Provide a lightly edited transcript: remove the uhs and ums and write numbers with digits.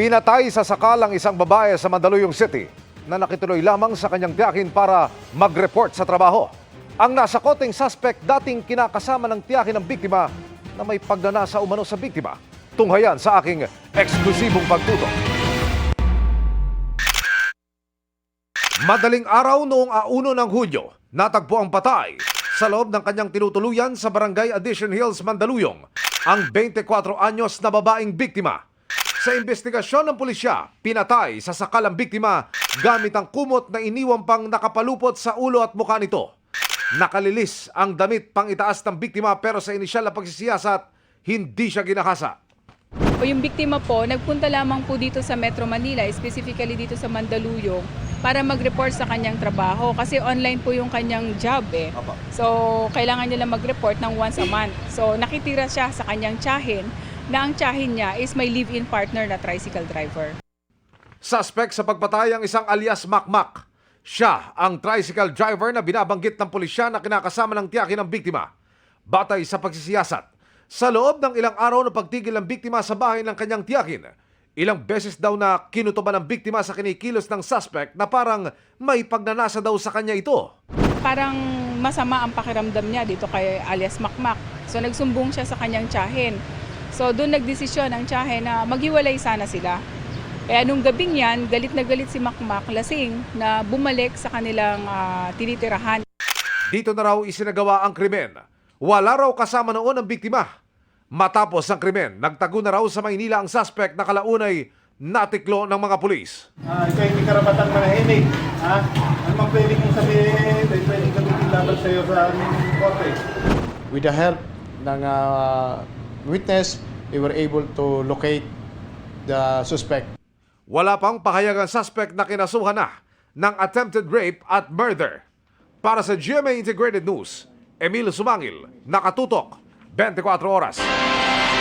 Pinatay sa sakalang isang babae sa Mandaluyong City na nakituloy lamang sa kanyang tiyakin para mag-report sa trabaho. Ang nasakoteng suspect dating kinakasama ng tiyakin ng biktima na may pagnanasa umano sa biktima. Tunghayan sa aking eksklusibong pagtutok. Madaling araw noong 1 ng Hunyo, natagpo ang patay sa loob ng kanyang tinutuluyan sa Barangay Addition Hills, Mandaluyong, ang 24 anyos na babaeng biktima. Sa investigasyon ng pulisya, pinatay sa sakalang biktima gamit ang kumot na iniwang pang nakapalupot sa ulo at mukha nito. Nakalilis ang damit pang itaas ng biktima pero sa inisyal na pagsisiyasat, hindi siya ginahasa. Yung biktima po, nagpunta lamang po dito sa Metro Manila, specifically dito sa Mandaluyong, para mag-report sa kanyang trabaho kasi online po yung kanyang job eh. So, kailangan niya lang mag-report ng once a month. So, nakitira siya sa kanyang tiyahin na ang tiyahin niya is may live-in partner na tricycle driver. Suspect sa pagpatay ang isang alias Makmak. Siya ang tricycle driver na binabanggit ng pulisya na kinakasama ng tiyakin ng biktima. Batay sa pagsisiyasat, sa loob ng ilang araw na pagtigil ng biktima sa bahay ng kanyang tiyakin, ilang beses daw na kinutuban ng biktima sa kinikilos ng suspect na parang may pagnanasa daw sa kanya ito. Parang masama ang pakiramdam niya dito kay alias Makmak. So nagsumbong siya sa kanyang tiyahin. So doon nagdesisyon ang tiyahin na maghiwalay sana sila. Kaya nung gabing yan, galit na galit si Makmak, lasing, na bumalik sa kanilang tinitirahan. Dito na raw isinagawa ang krimen. Wala raw kasama noon ang biktima. Matapos ang krimen, nagtago na raw sa Maynila ang suspect na kalaunay natiklo ng mga pulis. Ikaw hindi karapatan manahimik. Ano mang pwede mong sabihin, pwede gamitin laban sa iyo sa aming korte. With the help ng witness, we were able to locate the suspect. Wala pang pahayag ang suspect na kinasuhan na ng attempted rape at murder. Para sa GMA Integrated News, Emil Sumangil, Nakatutok, 24 Oras.